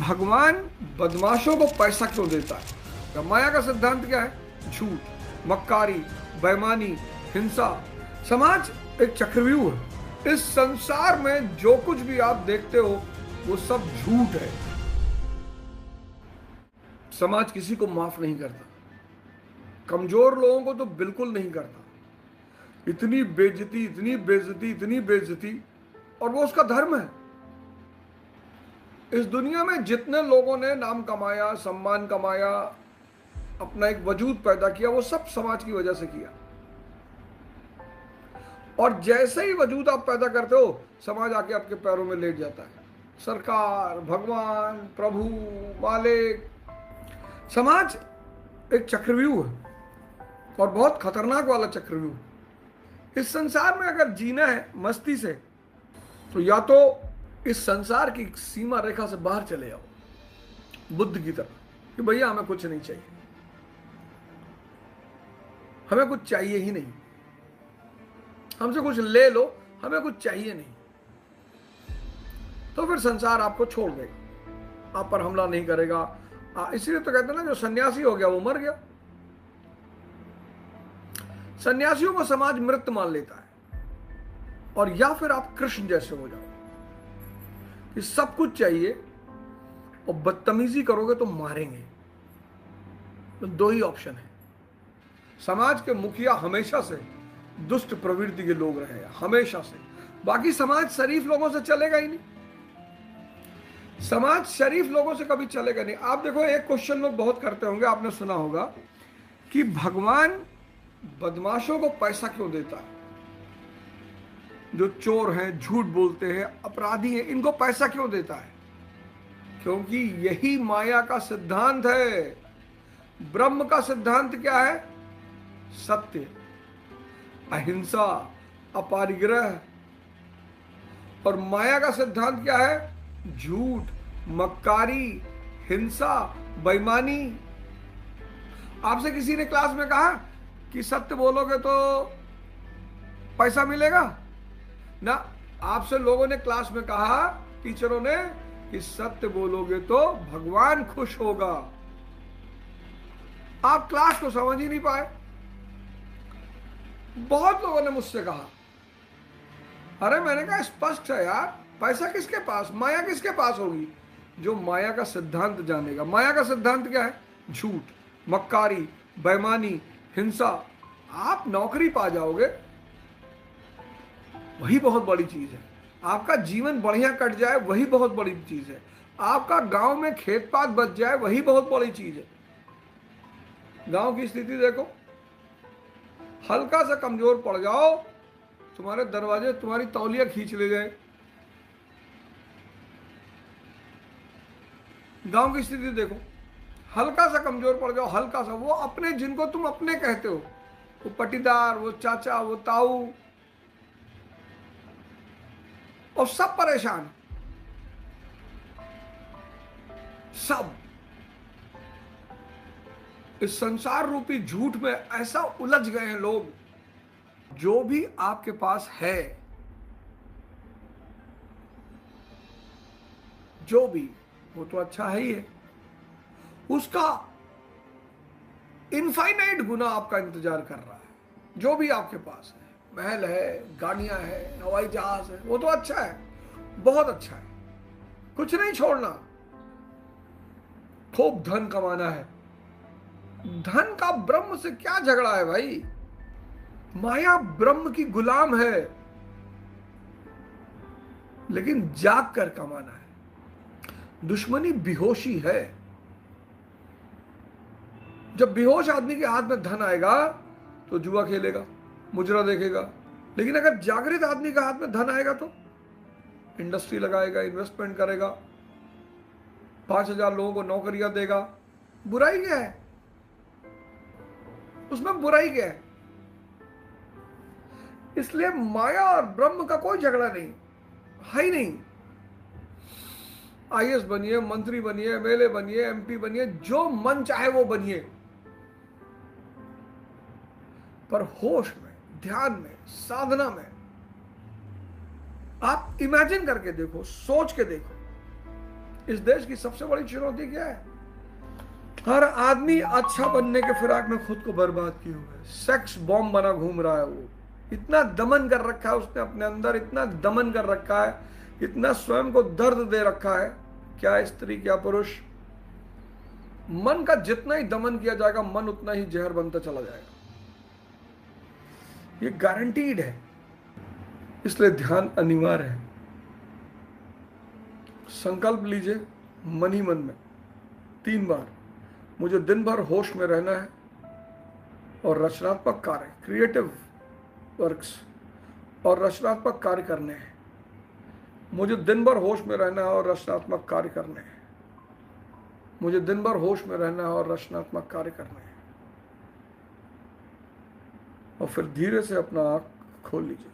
भगवान बदमाशों को पैसा क्यों देता है? तो माया का सिद्धांत क्या है? झूठ, मक्कारी, बेईमानी, हिंसा। समाज एक चक्रव्यूह है। इस संसार में जो कुछ भी आप देखते हो वो सब झूठ है। समाज किसी को माफ नहीं करता, कमजोर लोगों को तो बिल्कुल नहीं करता। इतनी बेइज्जती, इतनी बेइज्जती, इतनी बेइज्जती, और वो उसका धर्म है। इस दुनिया में जितने लोगों ने नाम कमाया, सम्मान कमाया, अपना एक वजूद पैदा किया, वो सब समाज की वजह से किया। और जैसे ही वजूद आप पैदा करते हो, समाज आके आपके पैरों में लेट जाता है। सरकार, भगवान, प्रभु, मालिक। समाज एक चक्रव्यूह है और बहुत खतरनाक वाला चक्रव्यूह। इस संसार में अगर जीना है मस्ती से, तो या तो इस संसार की सीमा रेखा से बाहर चले जाओ, बुद्ध की तरह, कि भैया हमें कुछ नहीं चाहिए, हमें कुछ चाहिए ही नहीं, हमसे कुछ ले लो, हमें कुछ चाहिए नहीं। तो फिर संसार आपको छोड़ देगा, आप पर हमला नहीं करेगा। इसलिए तो कहते हैं ना, जो सन्यासी हो गया वो मर गया। सन्यासियों को समाज मृत मान लेता है। और या फिर आप कृष्ण जैसे हो जाओ कि सब कुछ चाहिए और बदतमीजी करोगे तो मारेंगे। तो दो ही ऑप्शन है। समाज के मुखिया हमेशा से दुष्ट प्रवृत्ति के लोग रहे हैं, हमेशा से। बाकी समाज शरीफ लोगों से चलेगा ही नहीं। समाज शरीफ लोगों से कभी चलेगा नहीं। आप देखो, एक क्वेश्चन लोग बहुत करते होंगे, आपने सुना होगा कि भगवान बदमाशों को पैसा क्यों देता है? जो चोर हैं, झूठ बोलते हैं, अपराधी हैं, इनको पैसा क्यों देता है? क्योंकि यही माया का सिद्धांत है। ब्रह्म का सिद्धांत क्या है? सत्य, अहिंसा, अपरिग्रह। और माया का सिद्धांत क्या है? झूठ, मक्कारी, हिंसा, बेईमानी। आपसे किसी ने क्लास में कहा कि सत्य बोलोगे तो पैसा मिलेगा ना? आपसे लोगों ने क्लास में कहा, टीचरों ने, कि सत्य बोलोगे तो भगवान खुश होगा। आप क्लास को समझ ही नहीं पाए। बहुत लोगों ने मुझसे कहा, अरे मैंने कहा स्पष्ट है यार, पैसा किसके पास, माया किसके पास होगी? जो माया का सिद्धांत जानेगा। माया का सिद्धांत क्या है? झूठ, मक्कारी, बेईमानी, हिंसा। आप नौकरी पा जाओगे, वही बहुत बड़ी चीज है। आपका जीवन बढ़िया कट जाए, वही बहुत बड़ी चीज है। आपका गांव में खेत पात बच जाए, वही बहुत बड़ी चीज है। गांव की स्थिति देखो, हल्का सा कमजोर पड़ जाओ, तुम्हारे दरवाजे तुम्हारी तौलिया खींच ले जाए। गांव की स्थिति देखो, हल्का सा कमजोर पड़ जाओ, हल्का सा, वो अपने, जिनको तुम अपने कहते हो, वो पटीदार, वो चाचा, वो ताऊ, और सब परेशान, सब। इस संसार रूपी झूठ में ऐसा उलझ गए हैं लोग। जो भी आपके पास है, जो भी, वो तो अच्छा है ही है। उसका इनफाइनाइट गुना आपका इंतजार कर रहा है। जो भी आपके पास है, महल है, गाड़ियां हैं, हवाई जहाज है, वो तो अच्छा है, बहुत अच्छा है। कुछ नहीं छोड़ना। खूब धन कमाना है। धन का ब्रह्म से क्या झगड़ा है भाई? माया ब्रह्म की गुलाम है, लेकिन जाग कर कमाना है। दुश्मनी बेहोशी है। जब बेहोश आदमी के हाथ में धन आएगा तो जुआ खेलेगा, मुजरा देखेगा। लेकिन अगर जागृत आदमी के हाथ में धन आएगा तो इंडस्ट्री लगाएगा, इन्वेस्टमेंट करेगा, 5,000 लोगों को नौकरियां देगा। बुराई क्या है उसमें? बुराई क्या है? इसलिए माया और ब्रह्म का कोई झगड़ा नहीं है ही नहीं। आईएएस बनिए, मंत्री बनिए, एमएलए बनिए, एमपी बनिए, जो मन चाहे वो बनिए, पर होश में, ध्यान में, साधना में आप इमेजिन करके देखो, सोच के देखो इस देश की सबसे बड़ी चुनौती क्या है? हर आदमी अच्छा बनने के फिराक में खुद को बर्बाद किए हुए, सेक्स बॉम्ब बना घूम रहा है। वो इतना दमन कर रखा है उसने अपने अंदर, इतना दमन कर रखा है, इतना स्वयं को दर्द दे रखा है। क्या स्त्री क्या पुरुष, मन का जितना ही दमन किया जाएगा मन उतना ही जहर बनता चला जाएगा, ये गारंटीड है। इसलिए ध्यान अनिवार्य है। संकल्प लीजिए मन ही मन में 3 बार, मुझे दिन भर होश में रहना है और रचनात्मक कार्य, क्रिएटिव वर्क्स और रचनात्मक कार्य करने हैं। मुझे दिन भर होश में रहना है और रचनात्मक कार्य करने हैं। मुझे दिन भर होश में रहना है और रचनात्मक कार्य करने हैं। और फिर धीरे से अपना आँख खोल लीजिए।